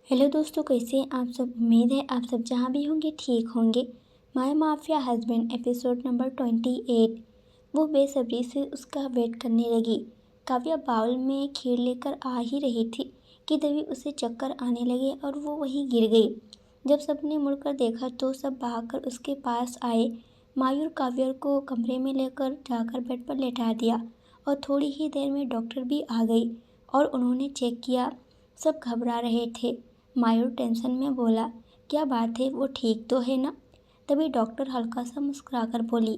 Hello दोस्तों, कैसे हैं आप सब। उम्मीद है आप सब जहाँ भी होंगे ठीक होंगे। My mafia husband episode number 28। वो बेसब्री से उसका वेट करने लगी। काव्या बाउल में खीर लेकर आ ही रही थी कि तभी उसे चक्कर आने लगे और वो वहीं गिर गई। जब सबने मुड़कर देखा तो सब भागकर उसके पास आए। मायूर काव्या को कमरे में लेकर जाकर बेड पर लेटा दिया और थोड़ी ही देर में डॉक्टर भी आ गई और उन्होंने चेक किया। सब घबरा रहे थे। मायूर टेंशन में बोला, क्या बात है, वो ठीक तो है ना। तभी डॉक्टर हल्का सा मुस्कुराकर बोली,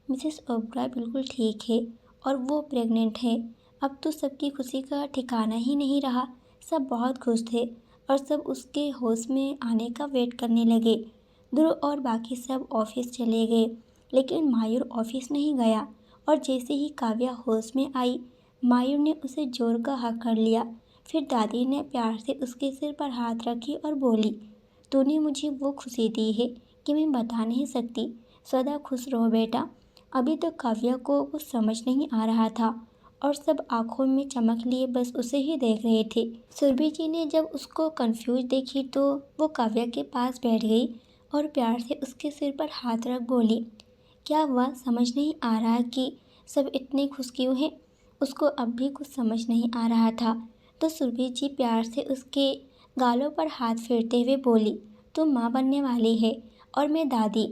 मिसेस ओबराय बिल्कुल ठीक है और वो प्रेग्नेंट है। अब तो सबकी खुशी का ठिकाना ही नहीं रहा। सब बहुत खुश थे और सब उसके होश में आने का वेट करने लगे। ध्रुव और बाकी सब ऑफिस चले गए, लेकिन मायूर ऑफिस नहीं गया। और जैसे ही काव्या होश में आई, मायूर ने उसे जोर का हक कर लिया। फिर दादी ने प्यार से उसके सिर पर हाथ रखी और बोली, तूने मुझे वो खुशी दी है कि मैं बता नहीं सकती। सदा खुश रहो बेटा। अभी तो काव्या को कुछ समझ नहीं आ रहा था और सब आंखों में चमक लिए बस उसे ही देख रहे थे। सुरभि जी ने जब उसको कंफ्यूज देखी तो वो काव्या के पास बैठ गई और प्यार से उसके सिर पर हाथ रख बोली, क्या हुआ, समझ नहीं आ रहा कि सब इतने खुश क्यों हैं। उसको अब भी कुछ समझ नहीं आ रहा था तो सुरभि जी प्यार से उसके गालों पर हाथ फेरते हुए बोली, तुम माँ बनने वाली है और मैं दादी।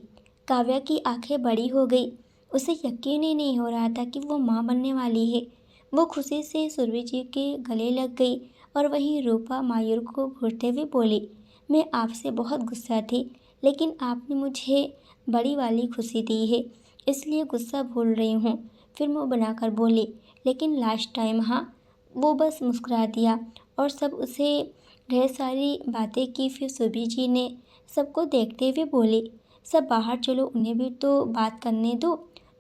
काव्या की आंखें बड़ी हो गई। उसे यकीन ही नहीं हो रहा था कि वो माँ बनने वाली है। वो खुशी से सुरभि जी के गले लग गई और वहीं रूपा मायूर को घूरते हुए बोली, मैं आपसे बहुत गुस्सा थी, लेकिन आपने मुझे बड़ी वाली खुशी दी है, इसलिए गुस्सा भूल रही हूँ। फिर मुँह बनाकर बोली, लेकिन लास्ट टाइम हाँ। वो बस मुस्कुरा दिया और सब उसे ढेर सारी बातें की। फिर सुरभि जी ने सबको देखते हुए बोली, सब बाहर चलो, उन्हें भी तो बात करने दो,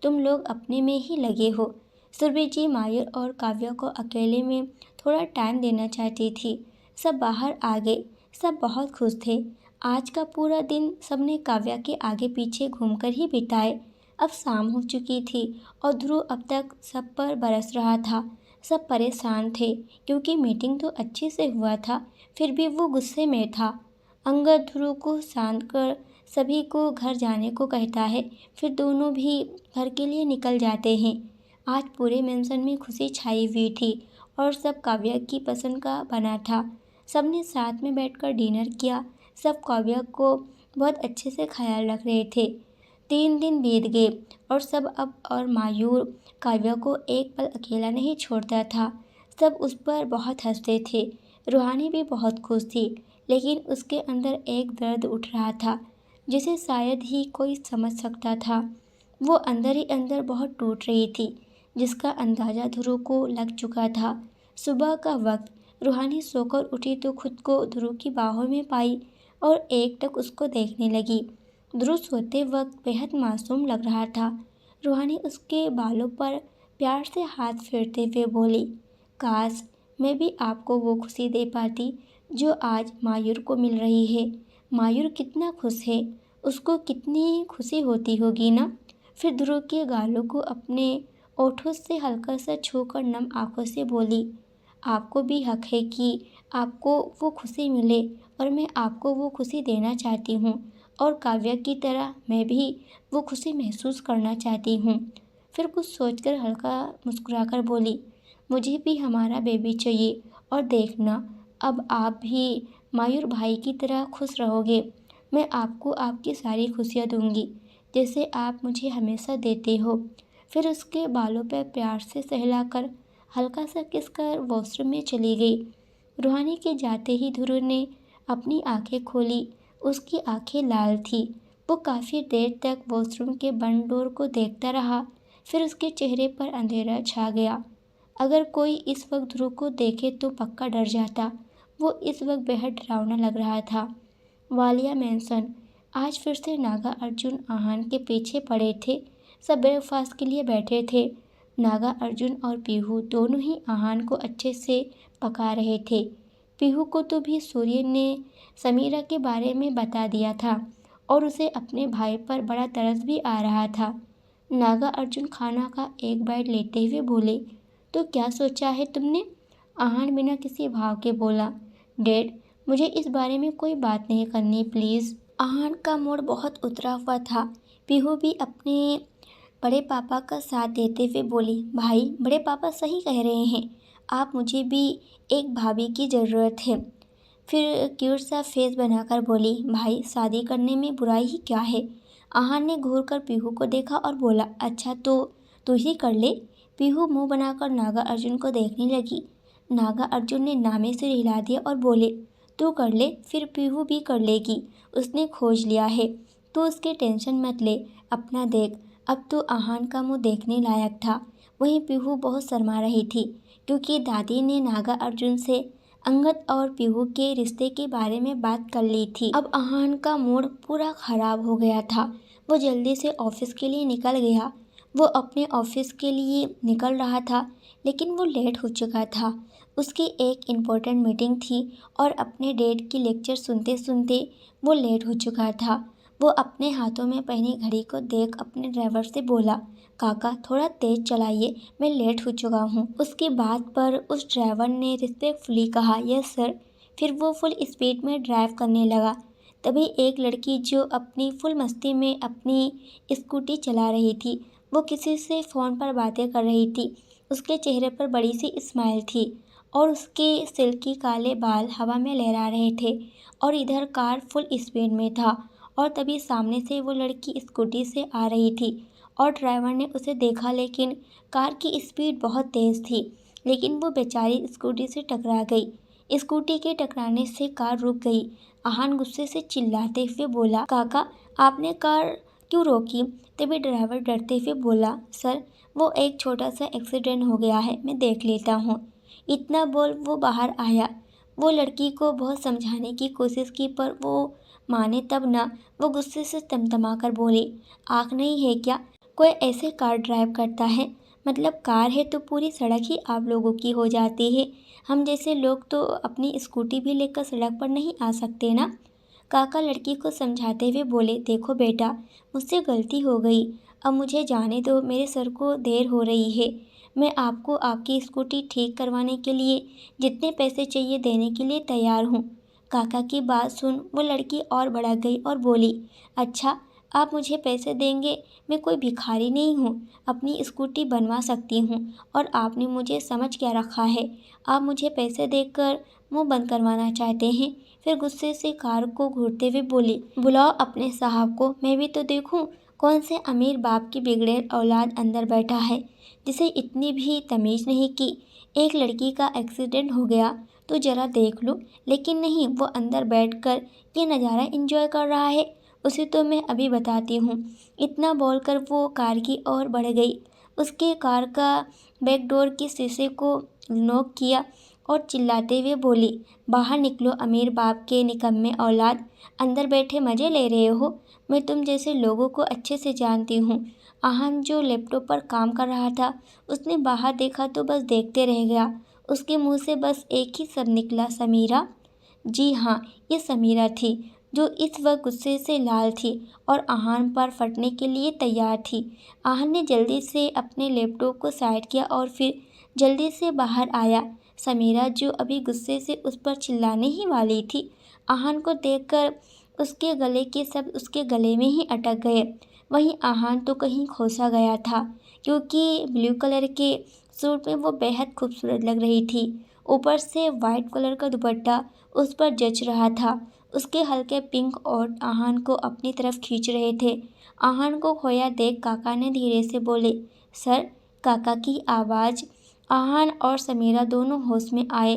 तुम लोग अपने में ही लगे हो। सुरभि जी मायूर और काव्या को अकेले में थोड़ा टाइम देना चाहती थी। सब बाहर आ गए। सब बहुत खुश थे। आज का पूरा दिन सबने काव्या के आगे पीछे घूमकर ही बिताए। अब शाम हो चुकी थी और ध्रुव अब तक सब पर बरस रहा था। सब परेशान थे क्योंकि मीटिंग तो अच्छे से हुआ था, फिर भी वो गुस्से में था। अंगद ध्रुव को शांत कर सभी को घर जाने को कहता है, फिर दोनों भी घर के लिए निकल जाते हैं। आज पूरे मेंशन में खुशी छाई हुई थी और सब काव्या की पसंद का बना था। सबने साथ में बैठकर डिनर किया। सब काव्या को बहुत अच्छे से ख्याल रख रहे थे। 3 दिन बीत गए और सब अब और मायूर काव्या को एक पल अकेला नहीं छोड़ता था। सब उस पर बहुत हंसते थे। रूहानी भी बहुत खुश थी, लेकिन उसके अंदर एक दर्द उठ रहा था जिसे शायद ही कोई समझ सकता था। वो अंदर ही अंदर बहुत टूट रही थी, जिसका अंदाज़ा ध्रुव को लग चुका था। सुबह का वक्त रूहानी सोकर उठी तो खुद को ध्रुव की बाहों में पाई और एकटक उसको देखने लगी। ध्रुव सोते वक्त बेहद मासूम लग रहा था। रूहानी उसके बालों पर प्यार से हाथ फेरते हुए बोली, काश मैं भी आपको वो खुशी दे पाती जो आज मायूर को मिल रही है। मायूर कितना खुश है, उसको कितनी खुशी होती होगी ना। फिर ध्रुव के गालों को अपने ओठों से हल्का सा छूकर नम आंखों से बोली, आपको भी हक है कि आपको वो खुशी मिले और मैं आपको वो खुशी देना चाहती हूँ और काव्या की तरह मैं भी वो खुशी महसूस करना चाहती हूँ। फिर कुछ सोचकर हल्का मुस्कुराकर बोली, मुझे भी हमारा बेबी चाहिए और देखना अब आप भी मायूर भाई की तरह खुश रहोगे। मैं आपको आपकी सारी खुशियाँ दूंगी जैसे आप मुझे हमेशा देते हो। फिर उसके बालों पर प्यार से सहलाकर हल्का सा किस कर वॉशरूम में चली गई। रूहानी के जाते ही ध्रुव ने अपनी आंखें खोली। उसकी आंखें लाल थी। वो काफ़ी देर तक वॉशरूम के बंद डोर को देखता रहा। फिर उसके चेहरे पर अंधेरा छा गया। अगर कोई इस वक्त ध्रुव को देखे तो पक्का डर जाता। वो इस वक्त बेहद डरावना लग रहा था। वालिया मेंशन। आज फिर से नागा अर्जुन आहान के पीछे पड़े थे। सब ब्रेकफास्ट के लिए बैठे थे। नागा अर्जुन और पीहू दोनों ही आहान को अच्छे से पका रहे थे। पीहू को तो भी सूर्य ने समीरा के बारे में बता दिया था और उसे अपने भाई पर बड़ा तरस भी आ रहा था। नागा अर्जुन खाना का एक बाइट लेते हुए बोले, तो क्या सोचा है तुमने। आहान बिना किसी भाव के बोला, डैड मुझे इस बारे में कोई बात नहीं करनी प्लीज़। आहान का मूड बहुत उतरा हुआ था। पीहू भी अपने बड़े पापा का साथ देते हुए बोली, भाई बड़े पापा सही कह रहे हैं, आप मुझे भी एक भाभी की ज़रूरत है। फिर क्यूट सा फेस बनाकर बोली, भाई शादी करने में बुराई ही क्या है। आहान ने घूर कर पीहू को देखा और बोला, अच्छा तो तू ही कर ले। पीहू मुंह बनाकर नागा अर्जुन को देखने लगी। नागा अर्जुन ने नामे से हिला दिया और बोले, तू कर ले, फिर पीहू भी कर लेगी, उसने खोज लिया है, तू उसकी टेंशन मत ले, अपना देख। अब तो आहान का मुंह देखने लायक था। वहीं पीहू बहुत शर्मा रही थी क्योंकि दादी ने नागा अर्जुन से अंगद और पीहू के रिश्ते के बारे में बात कर ली थी। अब आहान का मूड पूरा खराब हो गया था। वो जल्दी से ऑफिस के लिए निकल गया। वो अपने ऑफिस के लिए निकल रहा था लेकिन वो लेट हो चुका था। उसकी एक इम्पोर्टेंट मीटिंग थी और अपने डेट की लेक्चर सुनते सुनते वो लेट हो चुका था। वो अपने हाथों में पहनी घड़ी को देख अपने ड्राइवर से बोला, काका थोड़ा तेज चलाइए, मैं लेट हो चुका हूँ। उसकी बात पर उस ड्राइवर ने रिस्पेक्टफुली कहा, यस सर। फिर वो फुल स्पीड में ड्राइव करने लगा। तभी एक लड़की जो अपनी फुल मस्ती में अपनी स्कूटी चला रही थी, वो किसी से फ़ोन पर बातें कर रही थी। उसके चेहरे पर बड़ी सी स्माइल थी और उसके सिल्की काले बाल हवा में लहरा रहे थे और इधर कार फुल स्पीड में था। और तभी सामने से वो लड़की स्कूटी से आ रही थी और ड्राइवर ने उसे देखा, लेकिन कार की स्पीड बहुत तेज़ थी, लेकिन वो बेचारी स्कूटी से टकरा गई। स्कूटी के टकराने से कार रुक गई। आहान गुस्से से चिल्लाते हुए बोला, काका आपने कार क्यों रोकी। तभी ड्राइवर डरते हुए बोला, सर वो एक छोटा सा एक्सीडेंट हो गया है, मैं देख लेता हूँ। इतना बोल वो बाहर आया। वो लड़की को बहुत समझाने की कोशिश की पर वो माने तब ना। वो गुस्से से तमतमा कर बोली, आँख नहीं है क्या, कोई ऐसे कार ड्राइव करता है, मतलब कार है तो पूरी सड़क ही आप लोगों की हो जाती है, हम जैसे लोग तो अपनी स्कूटी भी लेकर सड़क पर नहीं आ सकते ना। काका लड़की को समझाते हुए बोले, देखो बेटा मुझसे गलती हो गई, अब मुझे जाने दो, मेरे सर को देर हो रही है। मैं आपको आपकी स्कूटी ठीक करवाने के लिए जितने पैसे चाहिए देने के लिए तैयार हूँ। काका की बात सुन वो लड़की और भड़क गई और बोली, अच्छा आप मुझे पैसे देंगे, मैं कोई भिखारी नहीं हूँ, अपनी स्कूटी बनवा सकती हूँ और आपने मुझे समझ क्या रखा है, आप मुझे पैसे देकर मुंह बंद करवाना चाहते हैं। फिर गुस्से से कार को घूरते हुए बोली, बुलाओ अपने साहब को, मैं भी तो देखूं कौन से अमीर बाप की बिगड़ैल औलाद अंदर बैठा है जिसे इतनी भी तमीज़ नहीं कि एक लड़की का एक्सीडेंट हो गया तो ज़रा देख लो, लेकिन नहीं वो अंदर बैठकर ये नज़ारा एंजॉय कर रहा है, उसे तो मैं अभी बताती हूँ। इतना बोलकर वो कार की ओर बढ़ गई। उसके कार का बैक डोर के शीशे को नॉक किया और चिल्लाते हुए बोली, बाहर निकलो अमीर बाप के निकम्मे औलाद, अंदर बैठे मज़े ले रहे हो, मैं तुम जैसे लोगों को अच्छे से जानती हूँ। आहान जो लैपटॉप पर काम कर रहा था, उसने बाहर देखा तो बस देखते रह गया। उसके मुंह से बस एक ही शब्द निकला, समीरा। जी हाँ, ये समीरा थी जो इस वक्त गुस्से से लाल थी और आहान पर फटने के लिए तैयार थी। आहान ने जल्दी से अपने लैपटॉप को साइड किया और फिर जल्दी से बाहर आया। समीरा जो अभी गुस्से से उस पर चिल्लाने ही वाली थी, आहान को देखकर उसके गले के शब्द उसके गले में ही अटक गए। वहीं आहान तो कहीं खोसा गया था क्योंकि ब्लू कलर के सूट में वो बेहद खूबसूरत लग रही थी। ऊपर से वाइट कलर का दुपट्टा उस पर जच रहा था। उसके हल्के पिंक ओठ आहान को अपनी तरफ खींच रहे थे। आहान को खोया देख काका ने धीरे से बोले, सर। काका की आवाज़। आहान और समीरा दोनों होश में आए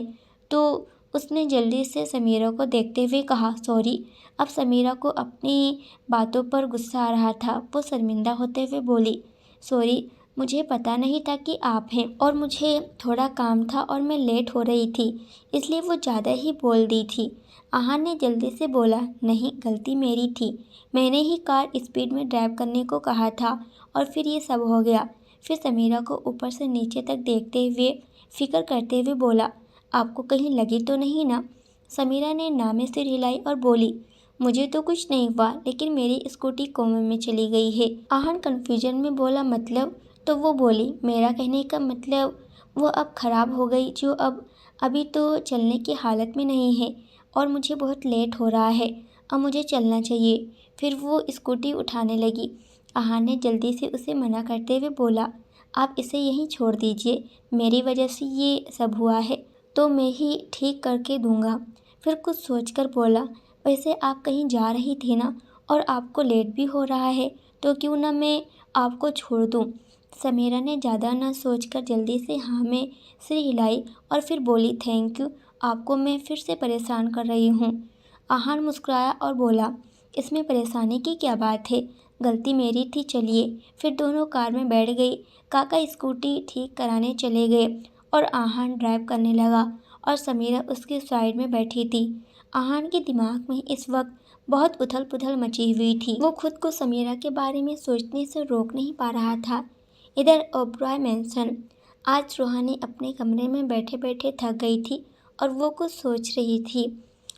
तो उसने जल्दी से समीरा को देखते हुए कहा, सॉरी। अब समीरा को अपनी बातों पर गुस्सा आ रहा था। वो शर्मिंदा होते हुए बोली, सॉरी, मुझे पता नहीं था कि आप हैं और मुझे थोड़ा काम था और मैं लेट हो रही थी, इसलिए वो ज़्यादा ही बोल दी थी। आहान ने जल्दी से बोला, नहीं गलती मेरी थी, मैंने ही कार स्पीड में ड्राइव करने को कहा था और फिर ये सब हो गया। फिर समीरा को ऊपर से नीचे तक देखते हुए फिक्र करते हुए बोला, आपको कहीं लगी तो नहीं ना। समीरा ने नामे सिर हिलाई और बोली, मुझे तो कुछ नहीं हुआ, लेकिन मेरी स्कूटी कोमे में चली गई है। आहान कन्फ्यूजन में बोला, मतलब। तो वो बोली, मेरा कहने का मतलब वो अब ख़राब हो गई, जो अब अभी तो चलने की हालत में नहीं है और मुझे बहुत लेट हो रहा है, अब मुझे चलना चाहिए। फिर वो स्कूटी उठाने लगी। आहान ने जल्दी से उसे मना करते हुए बोला, आप इसे यहीं छोड़ दीजिए, मेरी वजह से ये सब हुआ है तो मैं ही ठीक करके दूंगा। फिर कुछ सोचकर बोला, वैसे आप कहीं जा रही थी ना और आपको लेट भी हो रहा है, तो क्यों ना मैं आपको छोड़ दूं। समीरा ने ज़्यादा ना सोचकर जल्दी से हाँ में सिर हिलाई और फिर बोली, थैंक यू, आपको मैं फिर से परेशान कर रही हूँ। आहान मुस्कुराया और बोला, इसमें परेशानी की क्या बात है, गलती मेरी थी, चलिए। फिर दोनों कार में बैठ गई। काका स्कूटी ठीक कराने चले गए और आहान ड्राइव करने लगा और समीरा उसके साइड में बैठी थी। आहान के दिमाग में इस वक्त बहुत उथल पुथल मची हुई थी। वो खुद को समीरा के बारे में सोचने से रोक नहीं पा रहा था। इधर ओबरॉय मैंसन। आज रूहानी अपने कमरे में बैठे बैठे थक गई थी और वो कुछ सोच रही थी,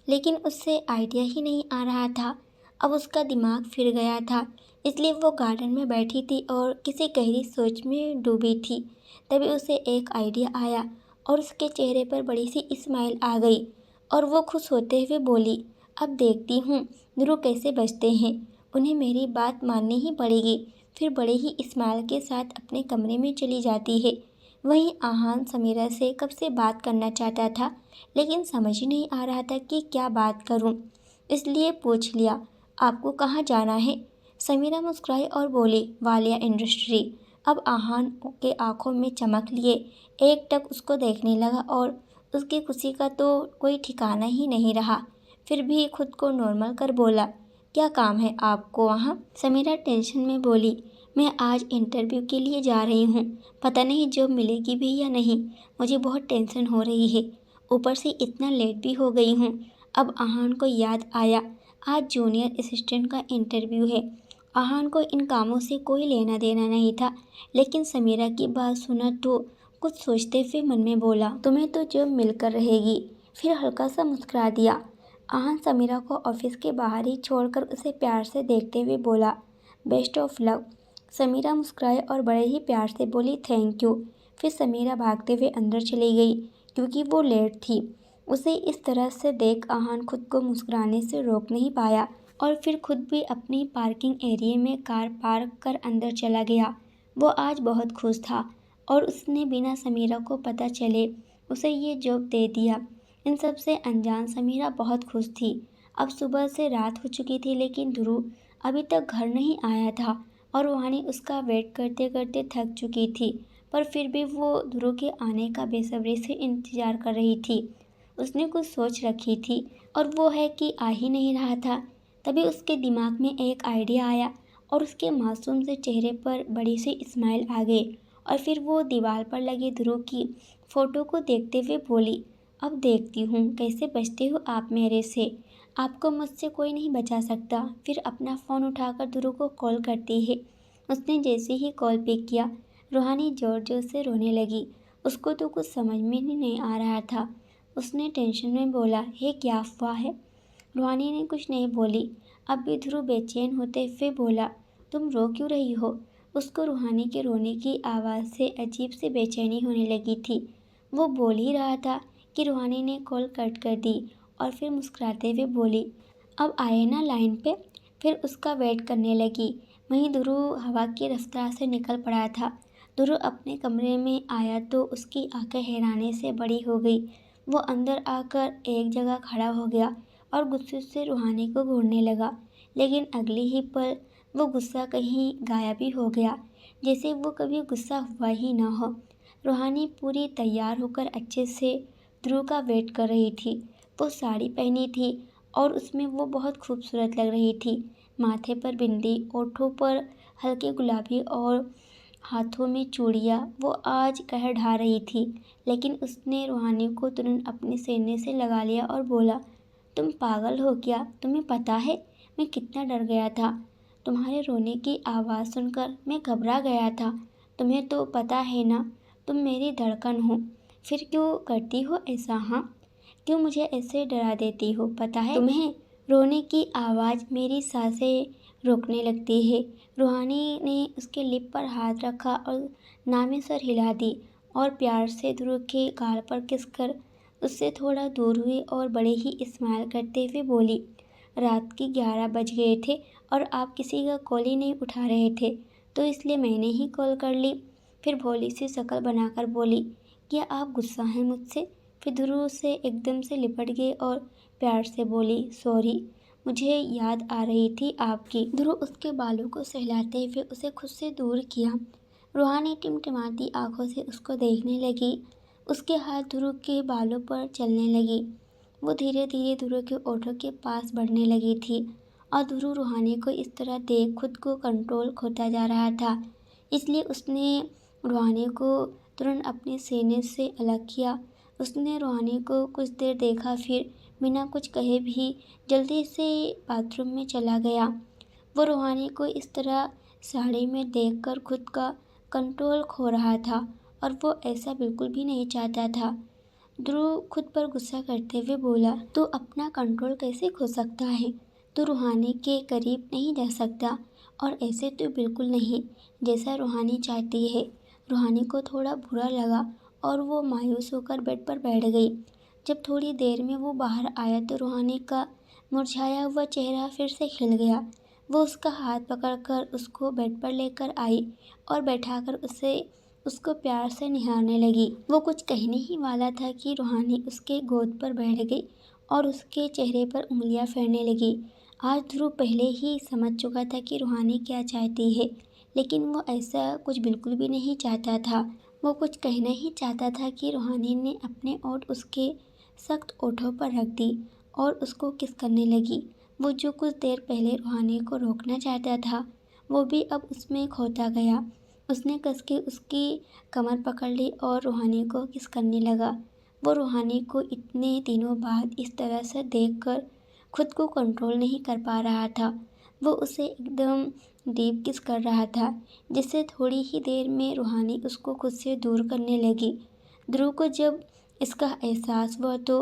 लेकिन उससे आइडिया ही नहीं आ रहा था। अब उसका दिमाग फिर गया था, इसलिए वो गार्डन में बैठी थी और किसी गहरी सोच में डूबी थी। तभी उसे एक आइडिया आया और उसके चेहरे पर बड़ी सी स्माइल आ गई और वो खुश होते हुए बोली, अब देखती हूँ ध्रुव कैसे बचते हैं, उन्हें मेरी बात माननी ही पड़ेगी। फिर बड़े ही स्माइल के साथ अपने कमरे में चली जाती है। वहीं आहान समीरा से कब से बात करना चाहता था, लेकिन समझ ही नहीं आ रहा था कि क्या बात करूं, इसलिए पूछ लिया, आपको कहाँ जाना है। समीरा मुस्कुराई और बोली, वालिया इंडस्ट्री। अब आहान के आंखों में चमक लिए एकटक उसको देखने लगा और उसकी खुशी का तो कोई ठिकाना ही नहीं रहा। फिर भी खुद को नॉर्मल कर बोला, क्या काम है आपको वहाँ। समीरा टेंशन में बोली, मैं आज इंटरव्यू के लिए जा रही हूँ, पता नहीं जॉब मिलेगी भी या नहीं, मुझे बहुत टेंशन हो रही है, ऊपर से इतना लेट भी हो गई हूँ। अब आहान को याद आया, आज जूनियर असिस्टेंट का इंटरव्यू है। आहान को इन कामों से कोई लेना देना नहीं था, लेकिन समीरा की बात सुना तो कुछ सोचते हुए मन में बोला, तुम्हें तो जॉब मिलकर रहेगी। फिर हल्का सा मुस्कुरा दिया। आहान समीरा को ऑफिस के बाहर ही छोड़कर उसे प्यार से देखते हुए बोला, बेस्ट ऑफ लक। समीरा मुस्कुराई और बड़े ही प्यार से बोली, थैंक यू। फिर समीरा भागते हुए अंदर चली गई क्योंकि वो लेट थी। उसे इस तरह से देख आहान खुद को मुस्कुराने से रोक नहीं पाया और फिर खुद भी अपनी पार्किंग एरिया में कार पार्क कर अंदर चला गया। वो आज बहुत खुश था और उसने बिना समीरा को पता चले उसे ये जॉब दे दिया। इन सब से अनजान समीरा बहुत खुश थी। अब सुबह से रात हो चुकी थी, लेकिन ध्रुव अभी तक घर नहीं आया था और वानी उसका वेट करते करते थक चुकी थी, पर फिर भी वो ध्रुव के आने का बेसब्री से इंतजार कर रही थी। उसने कुछ सोच रखी थी और वो है कि आ ही नहीं रहा था। तभी उसके दिमाग में एक आइडिया आया और उसके मासूम से चेहरे पर बड़ी सी स्माइल आ गई और फिर वो दीवार पर लगे ध्रुव की फ़ोटो को देखते हुए बोली, अब देखती हूँ कैसे बचते हो आप मेरे से, आपको मुझसे कोई नहीं बचा सकता। फिर अपना फ़ोन उठाकर ध्रुव को कॉल करती है। उसने जैसे ही कॉल पिक किया, रूहानी ज़ोर ज़ोर से रोने लगी। उसको तो कुछ समझ में ही नहीं आ रहा था। उसने टेंशन में बोला, हे क्या हुआ है। रूहानी ने कुछ नहीं बोली। अब भी ध्रुव बेचैन होते हुए बोला, तुम रो क्यों रही हो। उसको रूहानी के रोने की आवाज़ से अजीब सी बेचैनी होने लगी थी। वो बोल ही रहा था कि रूहानी ने कॉल कट कर दी और फिर मुस्कुराते हुए बोली, अब आए ना लाइन पे। फिर उसका वेट करने लगी। वहीं ध्रुव हवा की रफ्तार से निकल पड़ा था। ध्रुव अपने कमरे में आया तो उसकी आंखें हैरानी से बड़ी हो गई। वो अंदर आकर एक जगह खड़ा हो गया और गुस्से से रूहानी को घूरने लगा, लेकिन अगले ही पल वो गुस्सा कहीं गायब ही हो गया, जैसे वो कभी गुस्सा हुआ ही ना हो। रूहानी पूरी तैयार होकर अच्छे से ध्रुव का वेट कर रही थी। वो साड़ी पहनी थी और उसमें वो बहुत खूबसूरत लग रही थी। माथे पर बिंदी, ओठों पर हल्के गुलाबी और हाथों में चूड़ियाँ वो आज कह ढा रही थी, लेकिन उसने रूहानी को तुरंत अपने सीने से लगा लिया और बोला, तुम पागल हो क्या, तुम्हें पता है मैं कितना डर गया था। तुम्हारे रोने की आवाज़ सुनकर मैं घबरा गया था। तुम्हें तो पता है ना, तुम मेरी धड़कन हो। फिर क्यों करती हो ऐसा, हाँ, क्यों मुझे ऐसे डरा देती हो, पता है तुम्हें। रोने की आवाज़ मेरी सांसें रोकने लगती है। रूहानी ने उसके लिप पर हाथ रखा और नामी सर हिला दी और प्यार से ध्रुव के गाल पर किस कर उससे थोड़ा दूर हुई और बड़े ही स्माइल करते हुए बोली, रात के 11 बज गए थे और आप किसी का कॉल ही नहीं उठा रहे थे, तो इसलिए मैंने ही कॉल कर ली। फिर भोली सी शक्ल बनाकर बोली, क्या आप गुस्सा हैं मुझसे? फिर ध्रुव से एकदम से लिपट गई और प्यार से बोली, सॉरी, मुझे याद आ रही थी आपकी। ध्रुव उसके बालों को सहलाते हुए उसे खुद से दूर किया। रूहानी टिमटिमाती आंखों से उसको देखने लगी। उसके हाथ ध्रुव के बालों पर चलने लगी। वो धीरे धीरे ध्रुव के ओठों के पास बढ़ने लगी थी और ध्रुव रूहानी को इस तरह देख खुद को कंट्रोल खोता जा रहा था। इसलिए उसने रूहानी को तुरंत अपने सीने से अलग किया। उसने रूहानी को कुछ देर देखा, फिर बिना कुछ कहे भी जल्दी से बाथरूम में चला गया। वो रूहानी को इस तरह साड़ी में देखकर खुद का कंट्रोल खो रहा था और वो ऐसा बिल्कुल भी नहीं चाहता था। ध्रुव खुद पर गुस्सा करते हुए बोला, तू अपना कंट्रोल कैसे खो सकता है? तू रूहानी के करीब नहीं जा सकता और ऐसे तो बिल्कुल नहीं जैसा रूहानी चाहती है। रूहानी को थोड़ा बुरा लगा और वो मायूस होकर बेड पर बैठ गई। जब थोड़ी देर में वो बाहर आया तो रूहानी का मुरझाया हुआ चेहरा फिर से खिल गया। वो उसका हाथ पकड़कर उसको बेड पर लेकर आई और बैठाकर उसको प्यार से निहारने लगी। वो कुछ कहने ही वाला था कि रूहानी उसके गोद पर बैठ गई और उसके चेहरे पर उंगलियां फेरने लगी। आज ध्रुव पहले ही समझ चुका था कि रूहानी क्या चाहती है, लेकिन वो ऐसा कुछ बिल्कुल भी नहीं चाहता था। वो कुछ कहना ही चाहता था कि रूहानी ने अपने ओठ उसके सख्त ओठों पर रख दी और उसको किस करने लगी। वो जो कुछ देर पहले रूहानी को रोकना चाहता था, वो भी अब उसमें खोता गया। उसने कस के उसकी कमर पकड़ ली और रूहानी को किस करने लगा। वो रूहानी को इतने दिनों बाद इस तरह से देखकर खुद को कंट्रोल नहीं कर पा रहा था। वो उसे एकदम डीप किस कर रहा था, जिससे थोड़ी ही देर में रूहानी उसको खुद से दूर करने लगी। ध्रुव को जब इसका एहसास हुआ तो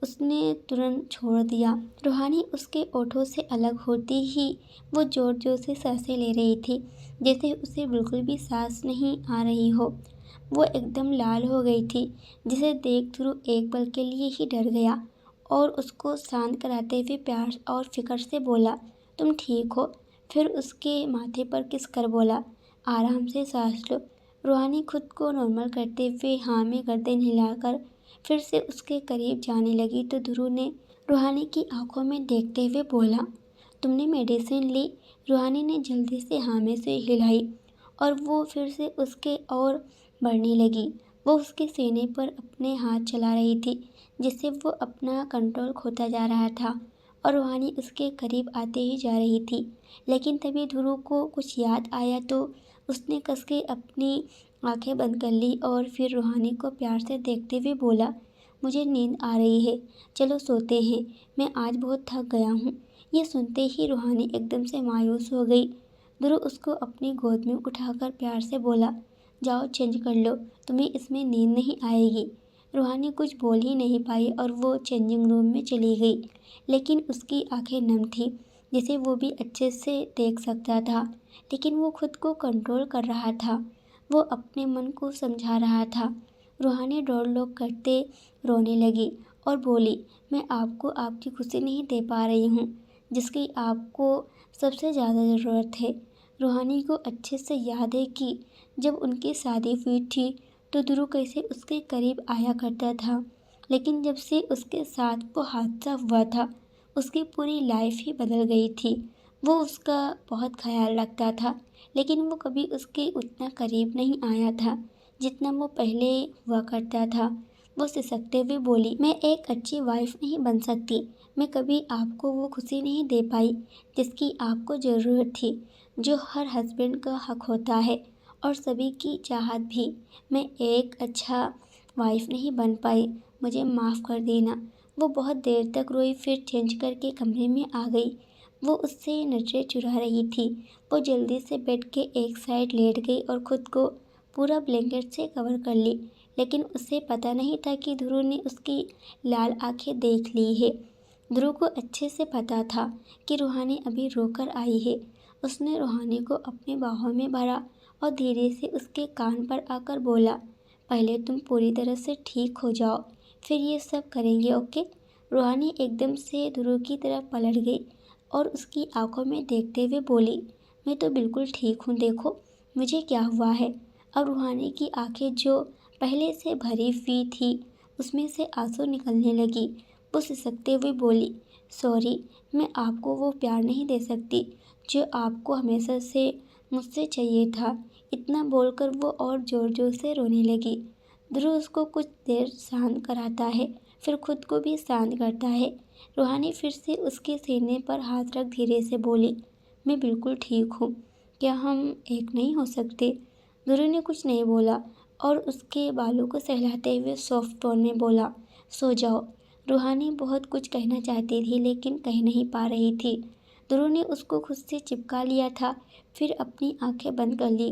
उसने तुरंत छोड़ दिया। रूहानी उसके ओठों से अलग होती ही वो जोर जोर से सांसें ले रही थी, जैसे उसे बिल्कुल भी सांस नहीं आ रही हो। वो एकदम लाल हो गई थी, जिसे देख ध्रुव एक पल के लिए ही डर गया और उसको शांत कराते हुए प्यार और फिक्र से बोला, तुम ठीक हो? फिर उसके माथे पर किस कर बोला, आराम से सांस लो। रूहानी खुद को नॉर्मल करते हुए हाँ में गर्दन हिलाकर फिर से उसके करीब जाने लगी तो ध्रुव ने रूहानी की आंखों में देखते हुए बोला, तुमने मेडिसिन ली? रूहानी ने जल्दी से हाँ में से हिलाई और वो फिर से उसके और बढ़ने लगी। वो उसके सीने पर अपने हाथ चला रही थी, जिससे वो अपना कंट्रोल खोता जा रहा था और रूहानी उसके करीब आते ही जा रही थी। लेकिन तभी ध्रुव को कुछ याद आया तो उसने कस के अपनी आंखें बंद कर ली और फिर रूहानी को प्यार से देखते हुए बोला, मुझे नींद आ रही है, चलो सोते हैं, मैं आज बहुत थक गया हूँ। ये सुनते ही रूहानी एकदम से मायूस हो गई। ध्रुव उसको अपनी गोद में उठाकर प्यार से बोला, जाओ चेंज कर लो, तुम्हें इसमें नींद नहीं आएगी। रूहानी कुछ बोल ही नहीं पाई और वो चेंजिंग रूम में चली गई, लेकिन उसकी आंखें नम थी, जिसे वो भी अच्छे से देख सकता था, लेकिन वो खुद को कंट्रोल कर रहा था। वो अपने मन को समझा रहा था। रूहानी डोर लॉक करते रोने लगी और बोली, मैं आपको आपकी खुशी नहीं दे पा रही हूँ, जिसकी आपको सबसे ज़्यादा ज़रूरत है। रूहानी को अच्छे से याद है कि जब उनकी शादी हुई थी तो ध्रुव कैसे उसके करीब आया करता था, लेकिन जब से उसके साथ वो हादसा हुआ था उसकी पूरी लाइफ ही बदल गई थी। वो उसका बहुत ख्याल रखता था, लेकिन वो कभी उसके उतना करीब नहीं आया था जितना वो पहले हुआ करता था। वो सिसकते हुए बोली, मैं एक अच्छी वाइफ नहीं बन सकती, मैं कभी आपको वो खुशी नहीं दे पाई जिसकी आपको ज़रूरत थी, जो हर हस्बैंड का हक होता है और सभी की चाहत भी। मैं एक अच्छा वाइफ नहीं बन पाई, मुझे माफ़ कर देना। वो बहुत देर तक रोई, फिर चेंज करके कमरे में आ गई। वो उससे नजरें चुरा रही थी। वो जल्दी से बेड के एक साइड लेट गई और खुद को पूरा ब्लैंकेट से कवर कर ली, लेकिन उसे पता नहीं था कि ध्रुव ने उसकी लाल आंखें देख ली है। ध्रुव को अच्छे से पता था कि रूहानी अभी रोकर आई है। उसने रूहानी को अपने बाहों में भरा और धीरे से उसके कान पर आकर बोला, पहले तुम पूरी तरह से ठीक हो जाओ, फिर ये सब करेंगे, ओके। रूहानी एकदम से ध्रुव की तरफ पलट गई और उसकी आंखों में देखते हुए बोली, मैं तो बिल्कुल ठीक हूँ, देखो मुझे क्या हुआ है। अब रूहानी की आंखें जो पहले से भरी हुई थी उसमें से आंसू निकलने लगी। वो सिसकते हुए बोली, सॉरी, मैं आपको वो प्यार नहीं दे सकती जो आपको हमेशा से मुझसे चाहिए था। इतना बोलकर वो और जोर जोर से रोने लगी। ध्रुव उसको कुछ देर शांत कराता है, फिर खुद को भी शांत करता है। रूहानी फिर से उसके सीने पर हाथ रख धीरे से बोली, मैं बिल्कुल ठीक हूँ, क्या हम एक नहीं हो सकते। ध्रुव ने कुछ नहीं बोला और उसके बालों को सहलाते हुए सॉफ्ट टोन में बोला, सो जाओ। रूहानी बहुत कुछ कहना चाहती थी लेकिन कह नहीं पा रही थी। ध्रुव ने उसको खुद से चिपका लिया था, फिर अपनी आंखें बंद कर ली।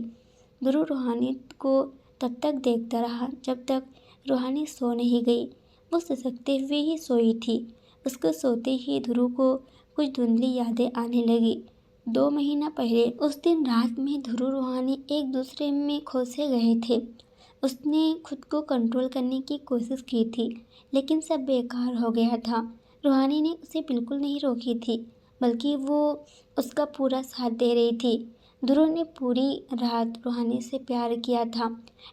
ध्रुव रूहानी को तब तक देखता रहा जब तक रूहानी सो नहीं गई। वो सिसकते हुए ही सोई थी। उसको सोते ही ध्रुव को कुछ धुंधली यादें आने लगी। 2 महीना पहले उस दिन रात में ध्रुव रूहानी एक दूसरे में खो से गए थे। उसने खुद को कंट्रोल करने की कोशिश की थी लेकिन सब बेकार हो गया था। रूहानी ने उसे बिल्कुल नहीं रोकी थी, बल्कि वो उसका पूरा साथ दे रही थी। ध्रुव ने पूरी रात रूहानी से प्यार किया था,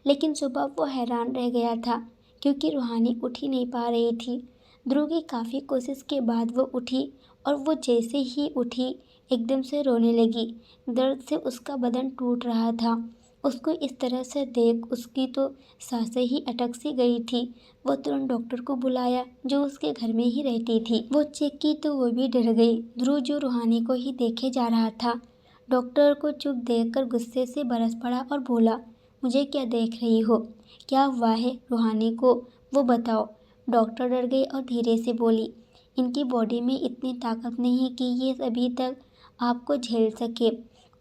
लेकिन सुबह वो हैरान रह गया था क्योंकि रूहानी उठ ही नहीं पा रही थी। ध्रुव की काफ़ी कोशिश के बाद वो उठी और वो जैसे ही उठी एकदम से रोने लगी। दर्द से उसका बदन टूट रहा था। उसको इस तरह से देख उसकी तो सांसें ही अटक सी गई थी। वो तुरंत डॉक्टर को बुलाया जो उसके घर में ही रहती थी। वो चेक की तो वो भी डर गई। ध्रुव जो रूहानी को ही देखे जा रहा था, डॉक्टर को चुप देखकर गुस्से से बरस पड़ा और बोला, मुझे क्या देख रही हो, क्या हुआ है रूहानी को, वो बताओ। डॉक्टर डर गई और धीरे से बोली, इनकी बॉडी में इतनी ताकत नहीं कि ये अभी तक आपको झेल सके,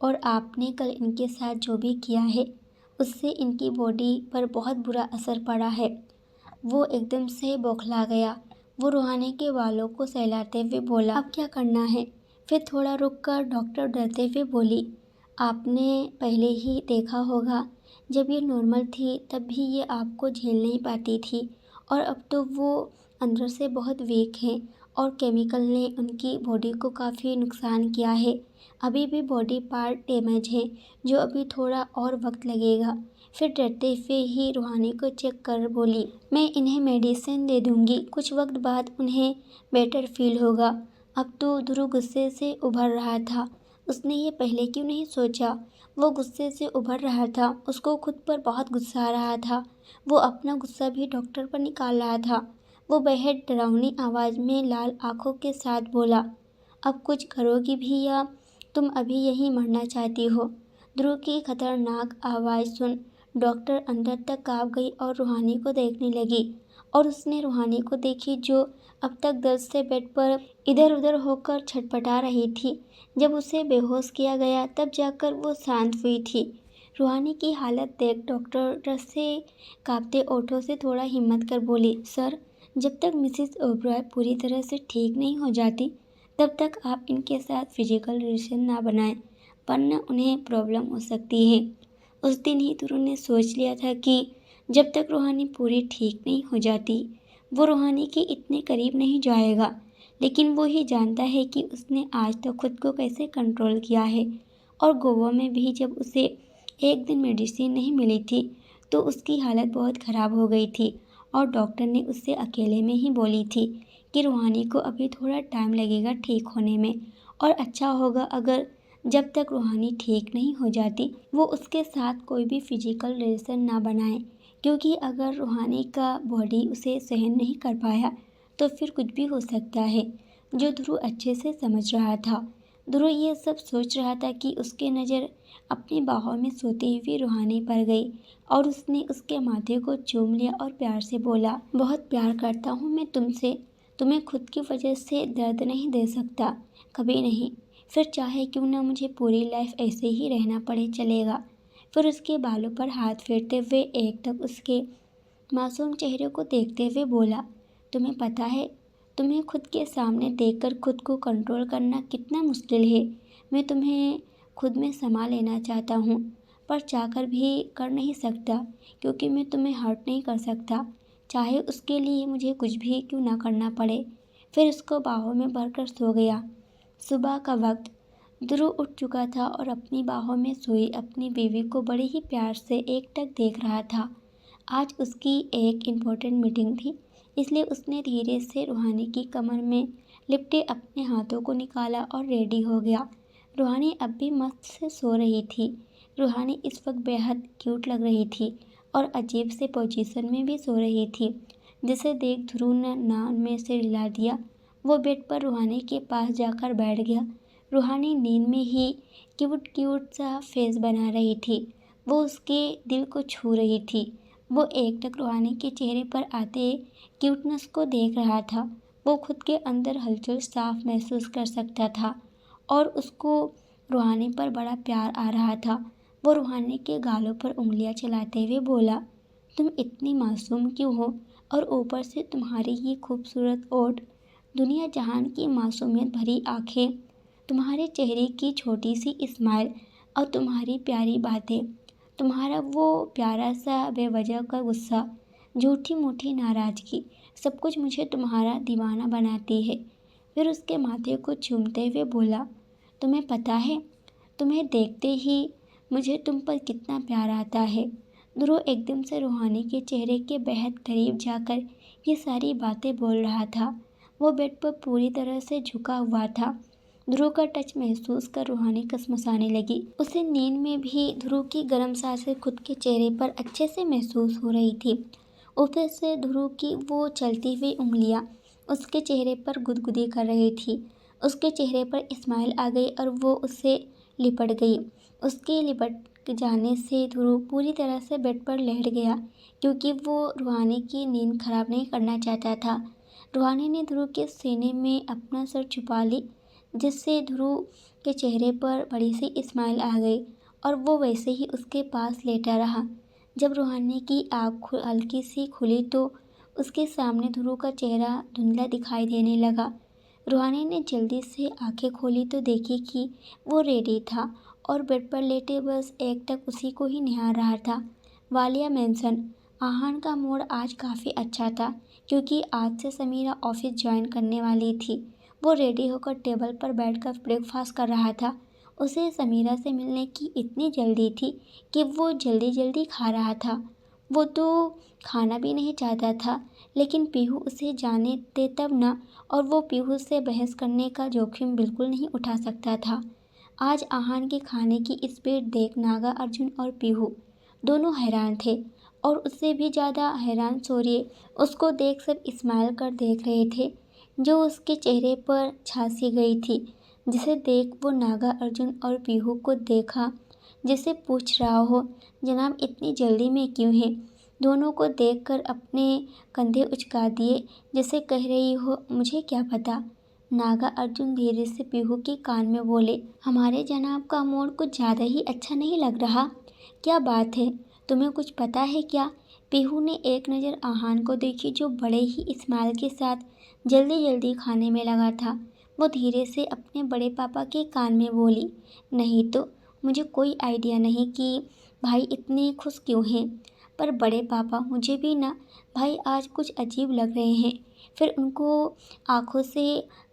और आपने कल इनके साथ जो भी किया है उससे इनकी बॉडी पर बहुत बुरा असर पड़ा है। वो एकदम से बौखला गया। वो रूहानी के बालों को सहलाते हुए बोला, अब क्या करना है। फिर थोड़ा रुककर डॉक्टर डरते हुए बोली, आपने पहले ही देखा होगा, जब ये नॉर्मल थी तब भी ये आपको झेल नहीं पाती थी, और अब तो वो अंदर से बहुत वीक हैं और केमिकल ने उनकी बॉडी को काफ़ी नुकसान किया है। अभी भी बॉडी पार्ट डैमेज है, जो अभी थोड़ा और वक्त लगेगा। फिर डरते हुए ही रूहानी को चेक कर बोली, मैं इन्हें मेडिसिन दे दूंगी, कुछ वक्त बाद उन्हें बेटर फील होगा। अब तो ध्रुव गुस्से से उभर रहा था। उसने ये पहले क्यों नहीं सोचा। वो गुस्से से उभर रहा था, उसको खुद पर बहुत गुस्सा आ रहा था। वो अपना गुस्सा भी डॉक्टर पर निकाल रहा था। वो बेहद डरावनी आवाज़ में लाल आंखों के साथ बोला, अब कुछ करोगी भी या तुम अभी यहीं मरना चाहती हो। ध्रुव की खतरनाक आवाज़ सुन डॉक्टर अंदर तक काँप गई और रूहानी को देखने लगी, और उसने रूहानी को देखी जो अब तक दर्द से बेड पर इधर उधर होकर छटपटा रही थी। जब उसे बेहोश किया गया तब जाकर वो शांत हुई थी। रूहानी की हालत देख डॉक्टर डर से कांपते ओठों से थोड़ा हिम्मत कर बोली, सर, जब तक मिसेस ओबरॉय पूरी तरह से ठीक नहीं हो जाती तब तक आप इनके साथ फिजिकल रिलेशन ना बनाएं, वरना उन्हें प्रॉब्लम हो सकती है। उस दिन ही ध्रुव ने सोच लिया था कि जब तक रूहानी पूरी ठीक नहीं हो जाती वो रूहानी के इतने करीब नहीं जाएगा। लेकिन वो ही जानता है कि उसने आज तक खुद को कैसे कंट्रोल किया है, और गोवा में भी जब उसे एक दिन मेडिसिन नहीं मिली थी तो उसकी हालत बहुत ख़राब हो गई थी, और डॉक्टर ने उससे अकेले में ही बोली थी कि रूहानी को अभी थोड़ा टाइम लगेगा ठीक होने में, और अच्छा होगा अगर जब तक रूहानी ठीक नहीं हो जाती वो उसके साथ कोई भी फिजिकल रिलेशन ना बनाए, क्योंकि अगर रूहानी का बॉडी उसे सहन नहीं कर पाया तो फिर कुछ भी हो सकता है, जो ध्रुव अच्छे से समझ रहा था। ध्रुव ये सब सोच रहा था कि उसकी नज़र अपनी बाहों में सोती हुई रूहानी पर गई, और उसने उसके माथे को चूम लिया और प्यार से बोला, बहुत प्यार करता हूँ मैं तुमसे, तुम्हें खुद की वजह से दर्द नहीं दे सकता, कभी नहीं, फिर चाहे क्यों ना मुझे पूरी लाइफ ऐसे ही रहना पड़े चलेगा। फिर उसके बालों पर हाथ फेरते हुए एकटक उसके मासूम चेहरे को देखते हुए बोला, तुम्हें पता है, तुम्हें खुद के सामने देखकर खुद को कंट्रोल करना कितना मुश्किल है। मैं तुम्हें खुद में समा लेना चाहता हूँ, पर चाहकर भी कर नहीं सकता, क्योंकि मैं तुम्हें हर्ट नहीं कर सकता। चाहे उसके लिए मुझे कुछ भी क्यों ना करना पड़े। फिर उसको बाहों में भरकर सो गया। सुबह का वक्त ध्रुव उठ चुका था और अपनी बाहों में सोई अपनी बीवी को बड़े ही प्यार से एकटक देख रहा था। आज उसकी एक इम्पोर्टेंट मीटिंग थी, इसलिए उसने धीरे से रूहानी की कमर में लिपटे अपने हाथों को निकाला और रेडी हो गया। रूहानी अब भी मस्त से सो रही थी। रूहानी इस वक्त बेहद क्यूट लग रही थी और अजीब से पोजीशन में भी सो रही थी, जिसे देख ध्रुव ने नाम में से हिला दिया। वो बेड पर रूहानी के पास जाकर बैठ गया। रूहानी नींद में ही क्यूट क्यूट सा फेस बना रही थी। वो उसके दिल को छू रही थी। वो एकटक रूहानी के चेहरे पर आते क्यूटनेस को देख रहा था। वो खुद के अंदर हलचल साफ महसूस कर सकता था और उसको रूहानी पर बड़ा प्यार आ रहा था। वो रूहानी के गालों पर उंगलियां चलाते हुए बोला, तुम इतनी मासूम क्यों हो, और ऊपर से तुम्हारी ये खूबसूरत ओठ, दुनिया जहान की मासूमियत भरी आंखें, तुम्हारे चेहरे की छोटी सी स्माइल और तुम्हारी प्यारी बातें, तुम्हारा वो प्यारा सा बेवजह का गुस्सा, झूठी मूठी नाराज़गी, सब कुछ मुझे तुम्हारा दीवाना बनाती है। फिर उसके माथे को चूमते हुए बोला, तुम्हें पता है, तुम्हें देखते ही मुझे तुम पर कितना प्यार आता है। ध्रुव एकदम से रूहानी के चेहरे के बेहद करीब जाकर ये सारी बातें बोल रहा था। वो बेड पर पूरी तरह से झुका हुआ था। ध्रुव का टच महसूस कर रूहानी कसमसाने लगी। उसे नींद में भी ध्रुव की गर्म सांसें खुद के चेहरे पर अच्छे से महसूस हो रही थी। ऊपर से ध्रुव की वो चलती हुई उंगलियां उसके चेहरे पर गुदगुदी कर रही थी। उसके चेहरे पर स्माइल आ गई और वो उससे लिपट गई। उसके लिपट जाने से ध्रुव पूरी तरह से बेड पर लेट गया, क्योंकि वो रूहानी की नींद खराब नहीं करना चाहता था। रूहानी ने ध्रुव के सीने में अपना सर छुपा ली, जिससे ध्रुव के चेहरे पर बड़ी सी स्माइल आ गई और वो वैसे ही उसके पास लेटा रहा। जब रूहानी की आँख हल्की सी खुली तो उसके सामने ध्रुव का चेहरा धुंधला दिखाई देने लगा। रूहानी ने जल्दी से आंखें खोली तो देखी कि वो रेडी था और बेड पर लेटे बस एकटक उसी को ही निहार रहा था। वालिया मेंशन। आहान का मूड आज काफ़ी अच्छा था, क्योंकि आज से समीरा ऑफिस ज्वाइन करने वाली थी। वो रेडी होकर टेबल पर बैठकर ब्रेकफास्ट कर रहा था। उसे समीरा से मिलने की इतनी जल्दी थी कि वो जल्दी जल्दी खा रहा था। वो तो खाना भी नहीं चाहता था, लेकिन पीहू उसे जाने दे तब ना, और वो पीहू से बहस करने का जोखिम बिल्कुल नहीं उठा सकता था। आज आहान के खाने की स्पीड देख नागा अर्जुन और पीहू दोनों हैरान थे, और उससे भी ज़्यादा हैरान सूर्य उसको देख सब स्माइल कर देख रहे थे, जो उसके चेहरे पर झांसी गई थी। जिसे देख वो नागा अर्जुन और पीहू को देखा, जिसे पूछ रहा हो, जनाब इतनी जल्दी में क्यों है। दोनों को देखकर अपने कंधे उचका दिए, जैसे कह रही हो, मुझे क्या पता। नागा अर्जुन धीरे से पीहू के कान में बोले, हमारे जनाब का मूड कुछ ज़्यादा ही अच्छा नहीं लग रहा। क्या बात है, तुम्हें कुछ पता है क्या। पीहू ने एक नज़र आहान को देखी, जो बड़े ही स्माइल के साथ जल्दी जल्दी खाने में लगा था। वो धीरे से अपने बड़े पापा के कान में बोली, नहीं तो मुझे कोई आइडिया नहीं कि भाई इतने खुश क्यों हैं, पर बड़े पापा मुझे भी ना भाई आज कुछ अजीब लग रहे हैं। फिर उनको आंखों से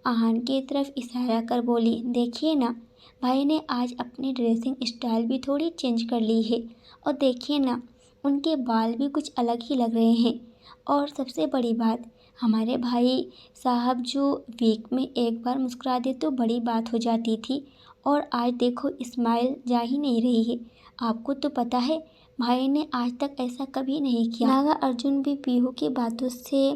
आहान की तरफ इशारा कर बोली, देखिए ना, भाई ने आज अपनी ड्रेसिंग स्टाइल भी थोड़ी चेंज कर ली है, और देखिए ना, उनके बाल भी कुछ अलग ही लग रहे हैं। और सबसे बड़ी बात, हमारे भाई साहब जो वीक में एक बार मुस्कुरा दे तो बड़ी बात हो जाती थी, और आज देखो स्माइल जा ही नहीं रही है। आपको तो पता है, भाई ने आज तक ऐसा कभी नहीं किया। नागा अर्जुन भी पीहू की बातों से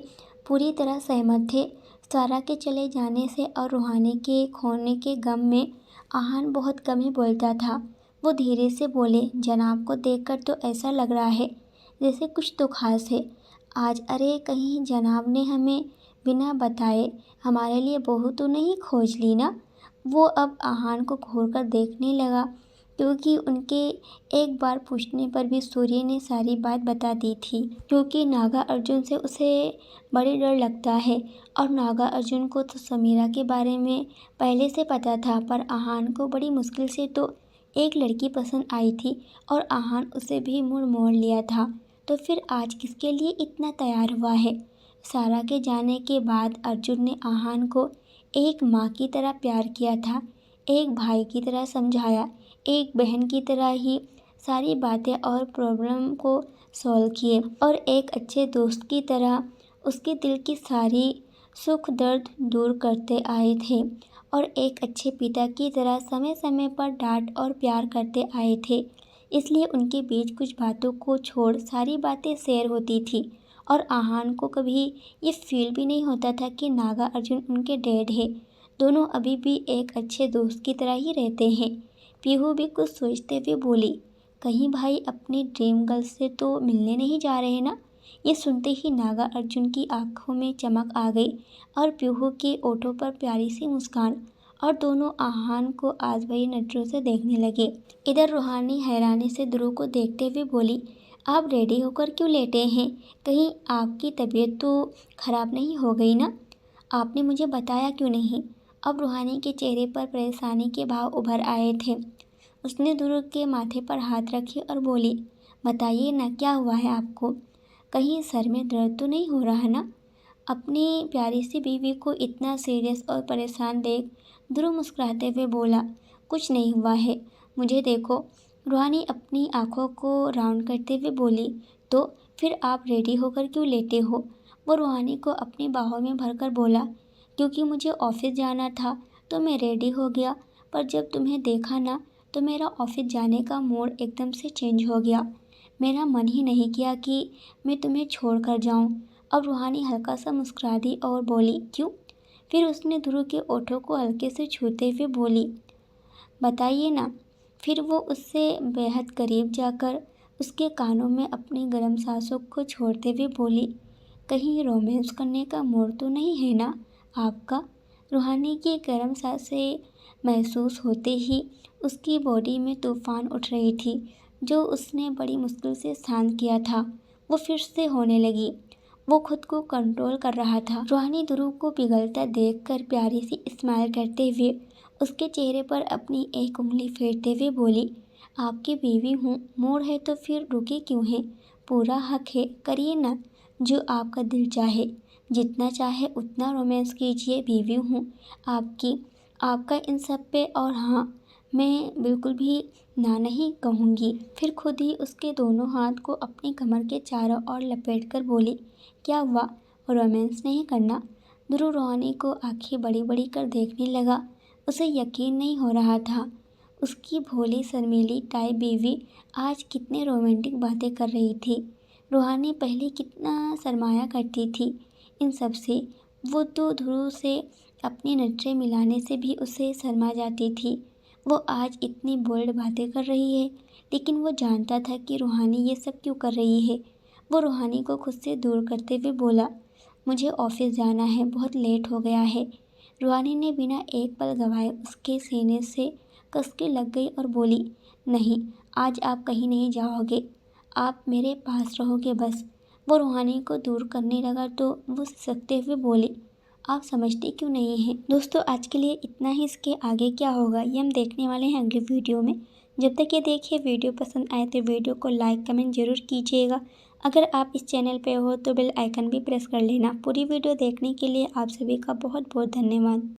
पूरी तरह सहमत थे। सारा के चले जाने से और रूहानी के खोने के गम में आहान बहुत कम ही बोलता था। वो धीरे से बोले, जनाब को देखकर तो ऐसा लग रहा है जैसे कुछ तो खास है आज। अरे कहीं जनाब ने हमें बिना बताए हमारे लिए बहू तो नहीं खोज ली ना। वो अब आहान को घूर कर देखने लगा, क्योंकि उनके एक बार पूछने पर भी सूर्य ने सारी बात बता दी थी। क्योंकि नागा अर्जुन से उसे बड़ी डर लगता है, और नागा अर्जुन को तो समीरा के बारे में पहले से पता था, पर आहान को बड़ी मुश्किल से तो एक लड़की पसंद आई थी, और आहान उसे भी मुड़ मोड़ लिया था। तो फिर आज किसके लिए इतना तैयार हुआ है। सारा के जाने के बाद अर्जुन ने आहान को एक माँ की तरह प्यार किया था, एक भाई की तरह समझाया, एक बहन की तरह ही सारी बातें और प्रॉब्लम को सॉल्व किए और एक अच्छे दोस्त की तरह उसके दिल की सारी सुख दर्द दूर करते आए थे और एक अच्छे पिता की तरह समय समय पर डांट और प्यार करते आए थे। इसलिए उनके बीच कुछ बातों को छोड़ सारी बातें शेयर होती थी और आहान को कभी ये फील भी नहीं होता था कि नागा अर्जुन उनके डैड है। दोनों अभी भी एक अच्छे दोस्त की तरह ही रहते हैं। पीहू भी कुछ सोचते हुए बोली, कहीं भाई अपनी ड्रीम गर्ल से तो मिलने नहीं जा रहे ना। ये सुनते ही नागा अर्जुन की आंखों में चमक आ गई और पीहू के ओठों पर प्यारी सी मुस्कान और दोनों आहान को आज भरी नजरों से देखने लगे। इधर रूहानी हैरानी से ध्रुव को देखते हुए बोली, आप रेडी होकर क्यों लेटे हैं? कहीं आपकी तबीयत तो खराब नहीं हो गई ना? आपने मुझे बताया क्यों नहीं? अब रूहानी के चेहरे पर परेशानी के भाव उभर आए थे। उसने ध्रुव के माथे पर हाथ रखे और बोली, बताइए ना क्या हुआ है आपको? कहीं सर में दर्द तो नहीं हो रहा ना? अपनी प्यारी सी बीवी को इतना सीरियस और परेशान देख ध्रुव मुस्कुराते हुए बोला, कुछ नहीं हुआ है, मुझे देखो। रूहानी अपनी आंखों को राउंड करते हुए बोली, तो फिर आप रेडी होकर क्यों लेटे हो? वो रूहानी को अपनी बाहों में भरकर बोला, क्योंकि मुझे ऑफिस जाना था तो मैं रेडी हो गया, पर जब तुम्हें देखा ना तो मेरा ऑफिस जाने का मूड एकदम से चेंज हो गया। मेरा मन ही नहीं किया कि मैं तुम्हें छोड़ कर जाऊँ। अब रूहानी हल्का सा मुस्कुरा दी और बोली, क्यों? फिर उसने ध्रुव के ओठों को हल्के से छूते हुए बोली, बताइए ना। फिर वो उससे बेहद करीब जाकर उसके कानों में अपनी गर्म सांसों को छोड़ते हुए बोली, कहीं रोमांस करने का मूड तो नहीं है ना आपका? रूहानी की गर्म सांसें महसूस होते ही उसकी बॉडी में तूफान उठ रही थी, जो उसने बड़ी मुश्किल से शांत किया था, वो फिर से होने लगी। वो खुद को कंट्रोल कर रहा था। रूहानी ध्रुव को पिघलता देखकर प्यारी सी स्माइल करते हुए उसके चेहरे पर अपनी एक उंगली फेरते हुए बोली, आपकी बीवी हूँ, मूड है तो फिर रुके क्यों हैं? पूरा हक है, करिए ना जो आपका दिल चाहे, जितना चाहे उतना रोमांस कीजिए। बीवी हूँ आपकी, आपका इन सब पे, और हाँ, मैं बिल्कुल भी ना नहीं कहूँगी। फिर खुद ही उसके दोनों हाथ को अपनी कमर के चारों ओर लपेट कर बोली, क्या हुआ, रोमांस नहीं करना? ध्रुव रूहानी को आंखें बड़ी बड़ी कर देखने लगा। उसे यकीन नहीं हो रहा था, उसकी भोली शर्मीली टाइप बीवी आज कितने रोमांटिक बातें कर रही थी। रूहानी पहले कितना शर्माया करती थी इन सब से। वो तो ध्रुव से अपनी नजरें मिलाने से भी उसे शर्मा जाती थी। वो आज इतनी बोल्ड बातें कर रही है, लेकिन वो जानता था कि रूहानी ये सब क्यों कर रही है। वो रूहानी को खुद से दूर करते हुए बोला, मुझे ऑफिस जाना है, बहुत लेट हो गया है। रूहानी ने बिना एक पल गवाए उसके सीने से कस के लग गई और बोली, नहीं, आज आप कहीं नहीं जाओगे, आप मेरे पास रहोगे बस। वो रूहानी को दूर करने लगा तो वो सिसकते हुए बोली, आप समझते क्यों नहीं हैं? दोस्तों, आज के लिए इतना ही। इसके आगे क्या होगा ये हम देखने वाले हैं अगले वीडियो में। जब तक ये देखिए, वीडियो पसंद आए तो वीडियो को लाइक कमेंट जरूर कीजिएगा। अगर आप इस चैनल पे हो तो बेल आइकन भी प्रेस कर लेना। पूरी वीडियो देखने के लिए आप सभी का बहुत बहुत धन्यवाद।